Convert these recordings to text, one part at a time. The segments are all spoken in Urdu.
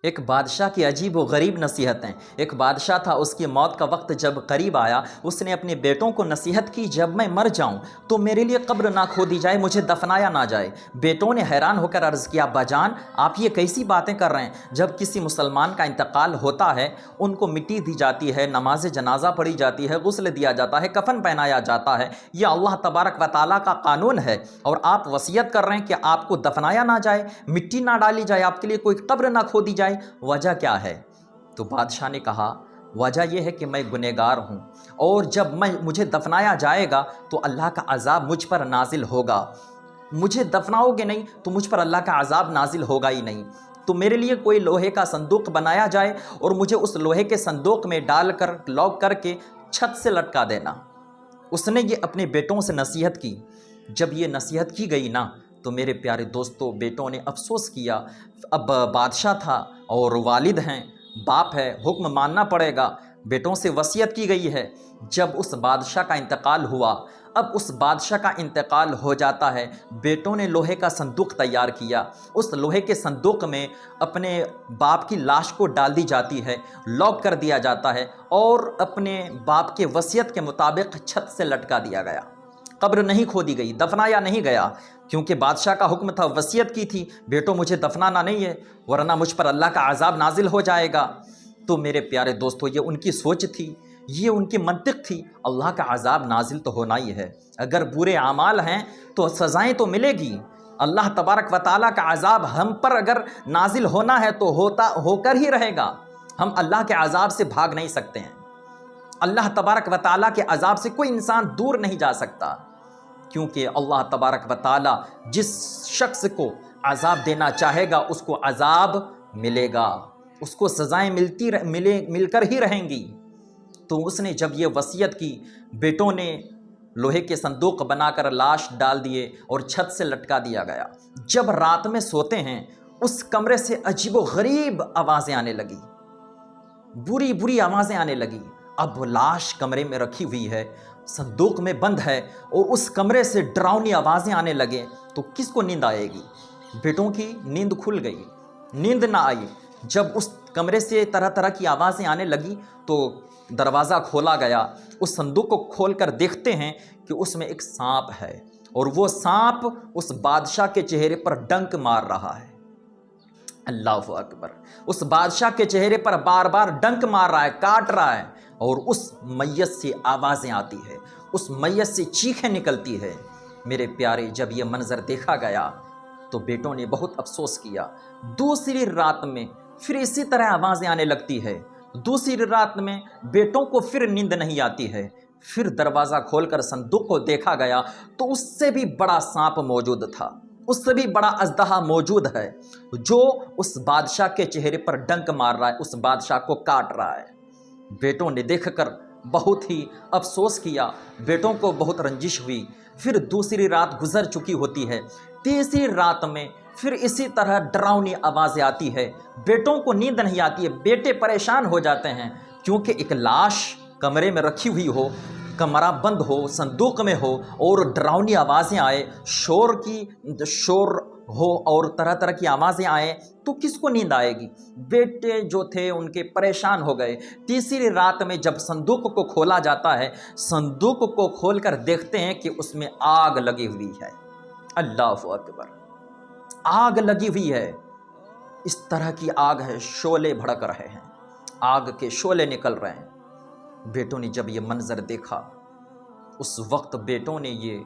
ایک بادشاہ کی عجیب و غریب نصیحتیں۔ ایک بادشاہ تھا، اس کی موت کا وقت جب قریب آیا، اس نے اپنے بیٹوں کو نصیحت کی، جب میں مر جاؤں تو میرے لیے قبر نہ کھودی جائے، مجھے دفنایا نہ جائے۔ بیٹوں نے حیران ہو کر عرض کیا، ابا جان آپ یہ کیسی باتیں کر رہے ہیں؟ جب کسی مسلمان کا انتقال ہوتا ہے، ان کو مٹی دی جاتی ہے، نماز جنازہ پڑھی جاتی ہے، غسل دیا جاتا ہے، کفن پہنایا جاتا ہے، یہ اللہ تبارک و تعالیٰ کا قانون ہے، اور آپ وصیت کر رہے ہیں کہ آپ کو دفنایا نہ جائے، مٹی نہ ڈالی جائے، آپ کے لیے کوئی قبر نہ کھودی جائے، وجہ کیا ہے؟ تو بادشاہ نے کہا، وجہ یہ ہے کہ میں گنہگار ہوں، اور جب مجھے دفنایا جائے گا تو اللہ کا عذاب مجھ پر نازل ہوگا، مجھے دفناؤ گے نہیں تو مجھ پر اللہ کا عذاب نازل ہوگا ہی نہیں، تو میرے لیے کوئی لوہے کا صندوق بنایا جائے اور مجھے اس لوہے کے صندوق میں ڈال کر لاک کر کے چھت سے لٹکا دینا۔ اس نے یہ اپنے بیٹوں سے نصیحت کی۔ جب یہ نصیحت کی گئی نا تو میرے پیارے دوستوں، بیٹوں نے افسوس کیا۔ اب بادشاہ تھا اور والد ہیں، باپ ہے، حکم ماننا پڑے گا۔ بیٹوں سے وصیت کی گئی ہے۔ جب اس بادشاہ کا انتقال ہوا، اب اس بادشاہ کا انتقال ہو جاتا ہے، بیٹوں نے لوہے کا صندوق تیار کیا۔ اس لوہے کے صندوق میں اپنے باپ کی لاش کو ڈال دی جاتی ہے، لاک کر دیا جاتا ہے، اور اپنے باپ کے وصیت کے مطابق چھت سے لٹکا دیا گیا۔ قبر نہیں کھودی گئی، دفنایا نہیں گیا، کیونکہ بادشاہ کا حکم تھا، وصیت کی تھی، بیٹوں مجھے دفنانا نہیں ہے ورنہ مجھ پر اللہ کا عذاب نازل ہو جائے گا۔ تو میرے پیارے دوستو، یہ ان کی سوچ تھی، یہ ان کی منطق تھی، اللہ کا عذاب نازل تو ہونا ہی ہے، اگر برے اعمال ہیں تو سزائیں تو ملے گی۔ اللہ تبارک و تعالیٰ کا عذاب ہم پر اگر نازل ہونا ہے تو ہو کر ہی رہے گا، ہم اللہ کے عذاب سے بھاگ نہیں سکتے ہیں۔ اللہ تبارک و تعالیٰ کے عذاب سے کوئی انسان دور نہیں جا سکتا، کیونکہ اللہ تبارک و تعالیٰ جس شخص کو عذاب دینا چاہے گا اس کو عذاب ملے گا، اس کو سزائیں مل کر ہی رہیں گی۔ تو اس نے جب یہ وصیت کی، بیٹوں نے لوہے کے صندوق بنا کر لاش ڈال دیے اور چھت سے لٹکا دیا گیا۔ جب رات میں سوتے ہیں، اس کمرے سے عجیب و غریب آوازیں آنے لگی، بری بری آوازیں آنے لگی۔ اب لاش کمرے میں رکھی ہوئی ہے، صندوق میں بند ہے، اور اس کمرے سے ڈراؤنی آوازیں آنے لگے تو کس کو نیند آئے گی؟ بیٹوں کی نیند کھل گئی، نیند نہ آئی۔ جب اس کمرے سے طرح طرح کی آوازیں آنے لگی تو دروازہ کھولا گیا، اس صندوق کو کھول کر دیکھتے ہیں کہ اس میں ایک سانپ ہے، اور وہ سانپ اس بادشاہ کے چہرے پر ڈنک مار رہا ہے۔ اللہ اکبر! اس بادشاہ کے چہرے پر بار بار ڈنک مار رہا ہے، کاٹ رہا ہے، اور اس میت سے آوازیں آتی ہے، اس میت سے چیخیں نکلتی ہے۔ میرے پیارے، جب یہ منظر دیکھا گیا تو بیٹوں نے بہت افسوس کیا۔ دوسری رات میں پھر اسی طرح آوازیں آنے لگتی ہے، دوسری رات میں بیٹوں کو پھر نیند نہیں آتی ہے۔ پھر دروازہ کھول کر صندوق کو دیکھا گیا تو اس سے بھی بڑا سانپ موجود تھا، اس سے بھی بڑا اژدہا موجود ہے، جو اس بادشاہ کے چہرے پر ڈنک مار رہا ہے، اس بادشاہ کو کاٹ رہا ہے۔ بیٹوں نے دیکھ کر بہت ہی افسوس کیا، بیٹوں کو بہت رنجش ہوئی۔ پھر دوسری رات گزر چکی ہوتی ہے، تیسری رات میں پھر اسی طرح ڈراؤنی آوازیں آتی ہے، بیٹوں کو نیند نہیں آتی ہے، بیٹے پریشان ہو جاتے ہیں، کیونکہ ایک لاش کمرے میں رکھی ہوئی ہو، کمرہ بند ہو، صندوق میں ہو، اور ڈراؤنی آوازیں آئے، شور ہو اور طرح طرح کی آوازیں آئیں تو کس کو نیند آئے گی؟ بیٹے جو تھے ان کے پریشان ہو گئے۔ تیسری رات میں جب صندوق کو کھولا جاتا ہے، صندوق کو کھول کر دیکھتے ہیں کہ اس میں آگ لگی ہوئی ہے۔ اللہ اکبر! آگ لگی ہوئی ہے، اس طرح کی آگ ہے، شعلے بھڑک رہے ہیں، آگ کے شعلے نکل رہے ہیں۔ بیٹوں نے جب یہ منظر دیکھا، اس وقت بیٹوں نے یہ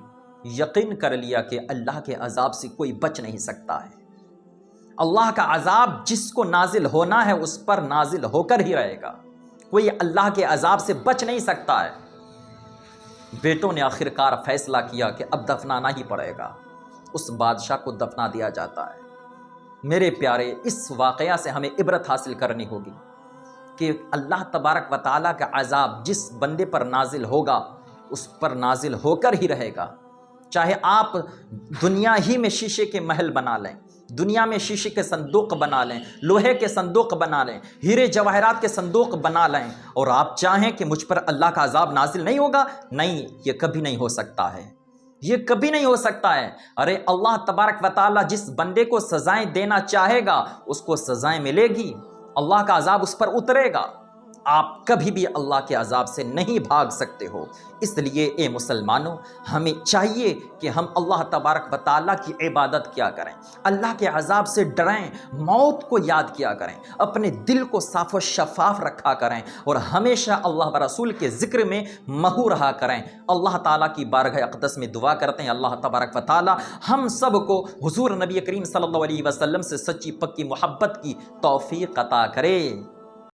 یقین کر لیا کہ اللہ کے عذاب سے کوئی بچ نہیں سکتا ہے۔ اللہ کا عذاب جس کو نازل ہونا ہے اس پر نازل ہو کر ہی رہے گا، کوئی اللہ کے عذاب سے بچ نہیں سکتا ہے۔ بیٹوں نے آخرکار فیصلہ کیا کہ اب دفنانا ہی پڑے گا، اس بادشاہ کو دفنا دیا جاتا ہے۔ میرے پیارے، اس واقعہ سے ہمیں عبرت حاصل کرنی ہوگی کہ اللہ تبارک و تعالیٰ کا عذاب جس بندے پر نازل ہوگا اس پر نازل ہو کر ہی رہے گا، چاہے آپ دنیا ہی میں شیشے کے محل بنا لیں، دنیا میں شیشے کے صندوق بنا لیں، لوہے کے صندوق بنا لیں، ہیرے جواہرات کے صندوق بنا لیں، اور آپ چاہیں کہ مجھ پر اللہ کا عذاب نازل نہیں ہوگا، نہیں، یہ کبھی نہیں ہو سکتا ہے۔ یہ کبھی نہیں ہو سکتا ہے۔ ارے اللہ تبارک و تعالیٰ جس بندے کو سزائیں دینا چاہے گا اس کو سزائیں ملے گی، اللہ کا عذاب اس پر اترے گا۔ آپ کبھی بھی اللہ کے عذاب سے نہیں بھاگ سکتے ہو۔ اس لیے اے مسلمانوں، ہمیں چاہیے کہ ہم اللہ تبارک و تعالیٰ کی عبادت کیا کریں، اللہ کے عذاب سے ڈریں، موت کو یاد کیا کریں، اپنے دل کو صاف و شفاف رکھا کریں اور ہمیشہ اللہ و رسول کے ذکر میں مہو رہا کریں۔ اللہ تعالیٰ کی بارگاہ اقدس میں دعا کرتے ہیں اللہ تبارک و تعالیٰ ہم سب کو حضور نبی کریم صلی اللہ علیہ وسلم سے سچی پکی محبت کی توفیق عطا کرے۔